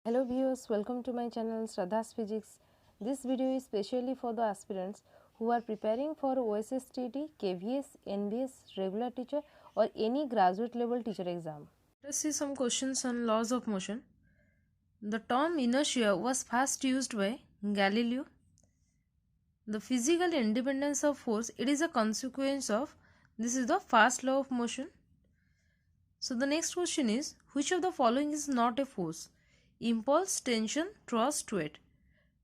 Hello viewers, welcome to my channel Shraddha's Physics. This video is specially for the aspirants who are preparing for OSSTD, KVS, NBS, regular teacher or any graduate level teacher exam. Let's see some questions on laws of motion. The term inertia was first used by Galileo. The physical independence of force, it is a consequence of, this is the first law of motion. So the next question is, which of the following is not a force? Impulse, tension, thrust, weight.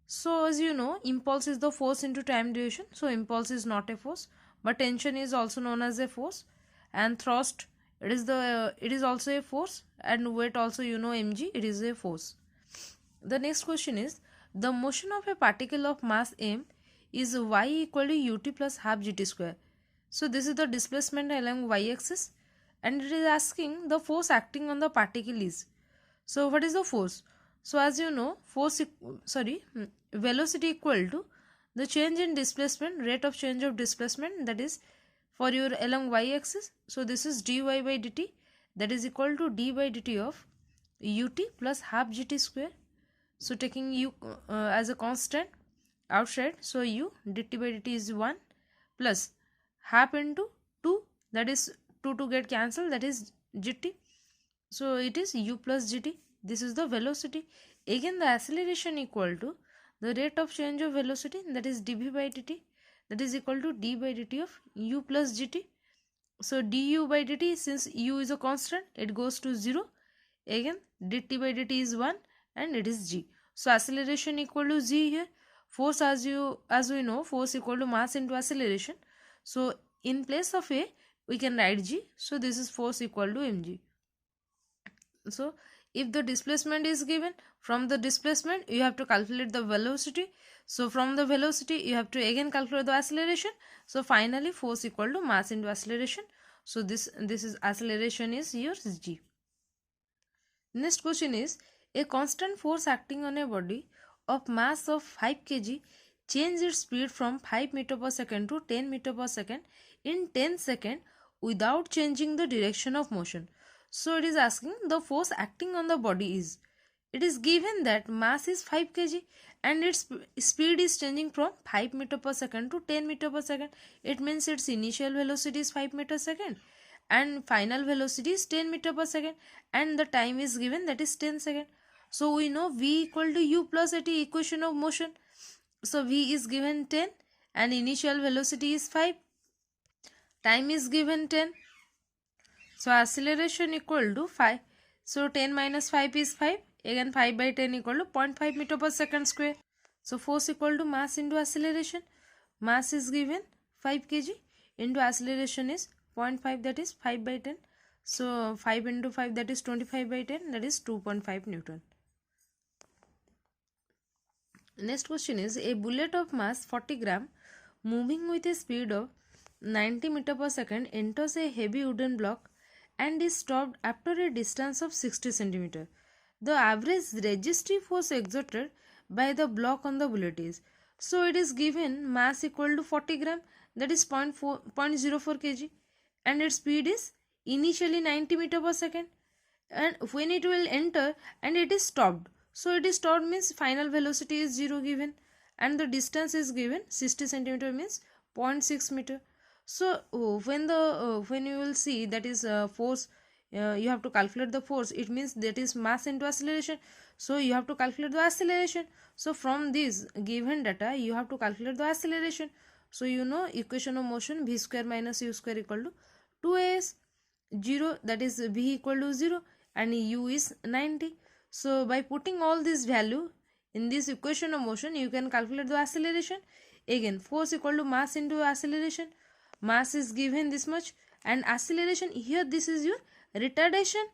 So as you know, impulse is the force into time duration. So impulse is not a force, but tension is also known as a force, and thrust, it is also a force, and weight also, you know, mg, it is a force. The next question is, the motion of a particle of mass m is y equal to ut plus half gt square. So this is the displacement along y axis, and it is asking the force acting on the particle is. So what is the force? So as you know, velocity equal to the change in displacement, rate of change of displacement, that is for your along y axis. So this is dy by dt, that is equal to d by dt of ut plus half gt square. So taking u as a constant outside, so u dt by dt is 1 plus half into 2, that is 2 to get cancelled, that is gt. So it is u plus gt. This is the velocity. Again the acceleration equal to the rate of change of velocity, that is dv by dt, that is equal to d by dt of u plus gt. So du by dt, since u is a constant, it goes to 0. Again dt by dt is 1 and it is g. So acceleration equal to g here. Force, as we know, force equal to mass into acceleration. So in place of a, we can write g. So this is force equal to mg. So if the displacement is given, from the displacement you have to calculate the velocity. So from the velocity you have to again calculate the acceleration. So finally force equal to mass into acceleration. So this is acceleration is yours g. Next question is, a constant force acting on a body of mass of 5 kg change its speed from 5 meter per second to 10 meter per second in 10 seconds without changing the direction of motion. So it is asking the force acting on the body is. It is given that mass is 5 kg and its speed is changing from 5 meter per second to 10 meter per second. It means its initial velocity is 5 meter per second and final velocity is 10 meter per second, and the time is given, that is 10 seconds. So we know v equal to u plus at equation of motion. So v is given 10 and initial velocity is 5. Time is given 10. So acceleration equal to 5. So 10 minus 5 is 5. Again 5 by 10 equal to 0.5 meter per second square. So force equal to mass into acceleration. Mass is given 5 kg into acceleration is 0.5, that is 5 by 10. So 5 into 5, that is 25 by 10, that is 2.5 Newton. Next question is, a bullet of mass 40 gram moving with a speed of 90 meter per second enters a heavy wooden block and is stopped after a distance of 60 centimeter. The average resistive force exerted by the block on the bullet is. So it is given mass equal to 40 gram, that is 0.04 kg, and its speed is initially 90 meter per second, and when it will enter and it is stopped. So it is stopped means final velocity is 0 given, and the distance is given 60 centimeter means 0.6 meter. So when you will see, that is force, you have to calculate the force, it means that is mass into acceleration. So you have to calculate the acceleration. So from this given data you have to calculate the acceleration. So you know equation of motion, v square minus u square equal to 2as. 0, that is v equal to 0 and u is 90. So by putting all this value in this equation of motion, you can calculate the acceleration. Again force equal to mass into acceleration. Mass is given this much and acceleration here, this is your retardation.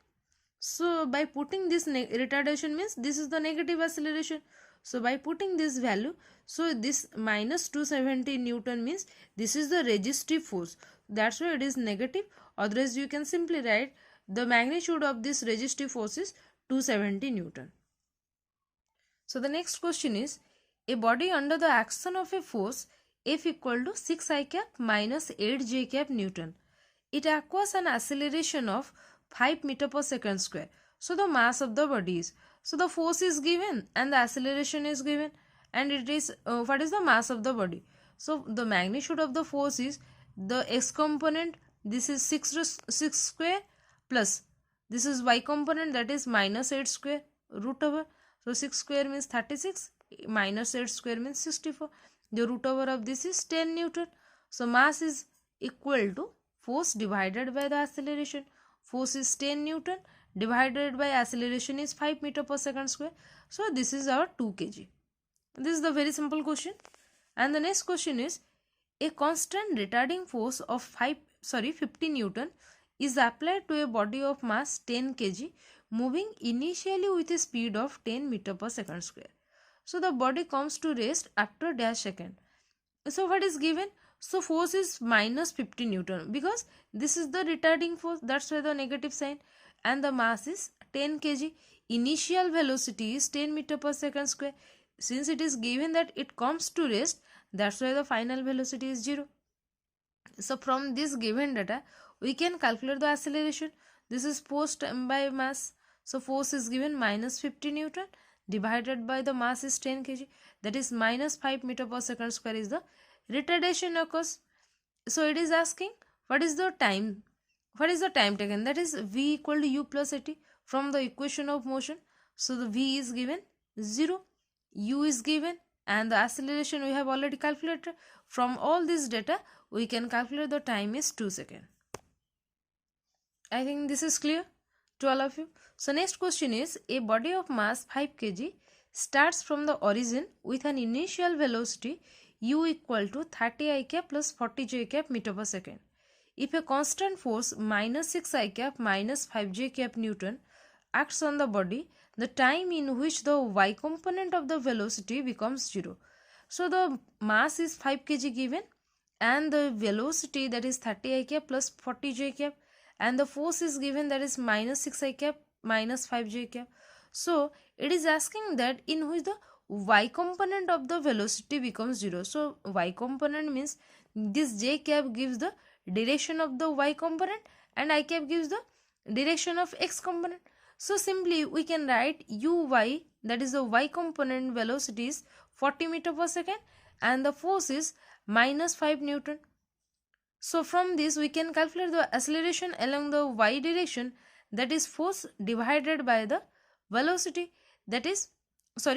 So by putting this retardation means this is the negative acceleration. So by putting this value, so this minus 270 Newton means this is the resistive force. That's why it is negative. Otherwise you can simply write the magnitude of this resistive force is 270 Newton. So the next question is, a body under the action of a force F equal to 6 I cap minus 8 j cap Newton. It acquires an acceleration of 5 meter per second square. So the mass of the body is. So the force is given and the acceleration is given, and it is what is the mass of the body. So the magnitude of the force is the x component, this is 6 square, plus this is y component, that is minus 8 square root over. So 6 square means 36, minus 8 square means 64. The root over of this is 10 Newton. So mass is equal to force divided by the acceleration. Force is 10 Newton divided by acceleration is 5 meter per second square. So this is our 2 kg. This is the very simple question. And the next question is, a constant retarding force of 50 Newton is applied to a body of mass 10 kg moving initially with a speed of 10 meter per second square. So the body comes to rest after dash second. So what is given? So force is minus 50 Newton because this is the retarding force, that's why the negative sign, and the mass is 10 kg. Initial velocity is 10 meter per second square. Since it is given that it comes to rest, that's why the final velocity is 0. So from this given data, we can calculate the acceleration. This is force by mass. So force is given minus 50 Newton divided by the mass is 10 kg, that is minus 5 meter per second square is the retardation occurs. So it is asking what is the time, what is the time taken, that is v equal to u plus at from the equation of motion. So the v is given 0, u is given, and the acceleration we have already calculated. From all this data we can calculate the time is 2 seconds. I think this is clear to all of you. So next question is, a body of mass 5 kg starts from the origin with an initial velocity u equal to 30 I cap plus 40 j cap meter per second. If a constant force minus 6 I cap minus 5 j cap Newton acts on the body, the time in which the y component of the velocity becomes 0. So the mass is 5 kg given and the velocity, that is 30 I cap plus 40 j cap, and the force is given, that is minus 6 I cap minus 5 j cap. So it is asking that in which the y component of the velocity becomes 0. So y component means this j cap gives the direction of the y component and I cap gives the direction of x component. So simply we can write uy, that is the y component velocity is 40 meter per second and the force is minus 5 Newton. So from this we can calculate the acceleration along the y direction, that is force divided by the velocity, that is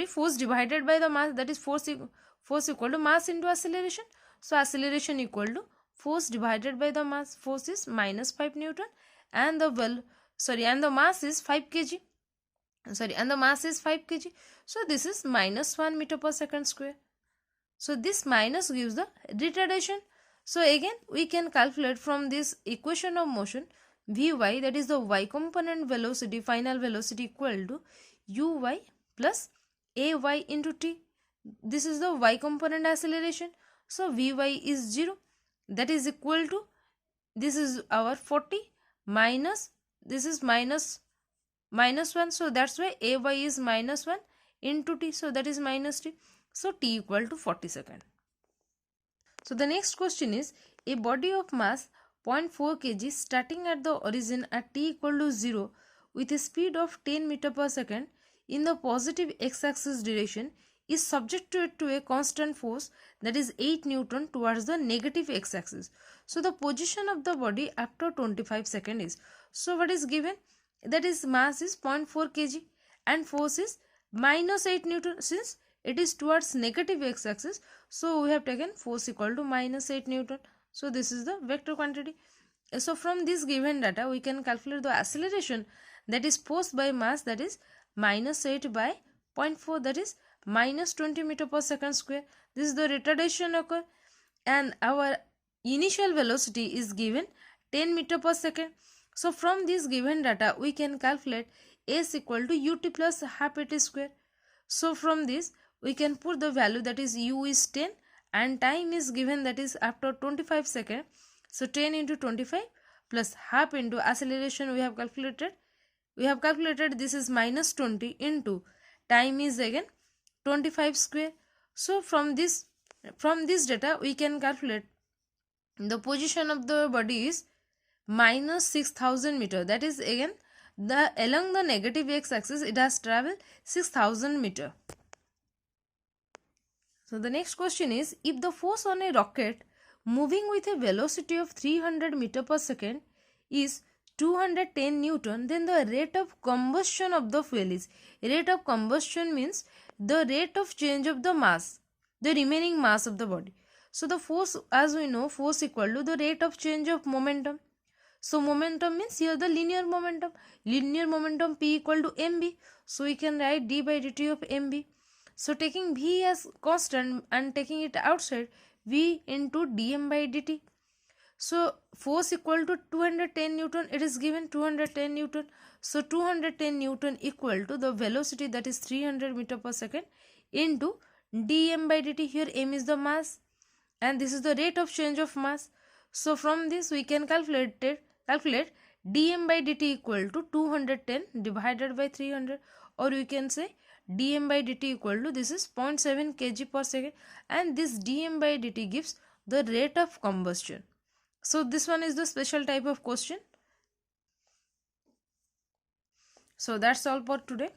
force divided by the mass, that is force equal to mass into acceleration. So acceleration equal to force divided by the mass. Force is minus 5 Newton and the and the mass is 5 kg. And the mass is 5 kg. So this is minus 1 meter per second square. So this minus gives the retardation. So again we can calculate from this equation of motion Vy, that is the y component velocity, final velocity equal to uy plus ay into t. This is the y component acceleration. So Vy is 0, that is equal to, this is our 40 minus, this is minus 1. So that's why ay is minus 1 into t. So that is minus t. So t equal to 40 seconds. So the next question is, a body of mass 0.4 kg starting at the origin at t equal to 0 with a speed of 10 meter per second in the positive x-axis direction is subjected to a constant force, that is 8 Newton towards the negative x-axis. So the position of the body after 25 seconds is, so what is given, that is mass is 0.4 kg and force is minus 8 Newton. Since it is towards negative x-axis, so we have taken force equal to minus 8 Newton. So this is the vector quantity. So from this given data we can calculate the acceleration, that is force by mass, that is minus 8 by 0.4, that is minus 20 meter per second square. This is the retardation occur and our initial velocity is given 10 meter per second. So from this given data we can calculate s equal to ut plus half at square. So from this we can put the value, that is u is 10 and time is given, that is after 25 seconds. So 10 into 25 plus half into acceleration we have calculated. This is minus 20 into time is again 25 square. So from this data we can calculate the position of the body is minus 6000 meter, that is again Along the negative x-axis, it has traveled 6,000 meter. So the next question is, if the force on a rocket moving with a velocity of 300 meter per second is 210 Newton, then the rate of combustion of the fuel is. Rate of combustion means the rate of change of the mass, the remaining mass of the body. So the force, as we know, force equal to the rate of change of momentum. So momentum means here the linear momentum. Linear momentum P equal to mb. So we can write d by dt of mb. So taking v as constant and taking it outside, v into dm by dt. So force equal to 210 Newton. It is given 210 Newton. So 210 Newton equal to the velocity, that is 300 meter per second, into dm by dt. Here m is the mass and this is the rate of change of mass. So from this we can calculate dm by dt equal to 210 divided by 300, or we can say dm by dt equal to, this is 0.7 kg per second, and this dm by dt gives the rate of combustion. So this one is the special type of question. So that's all for today.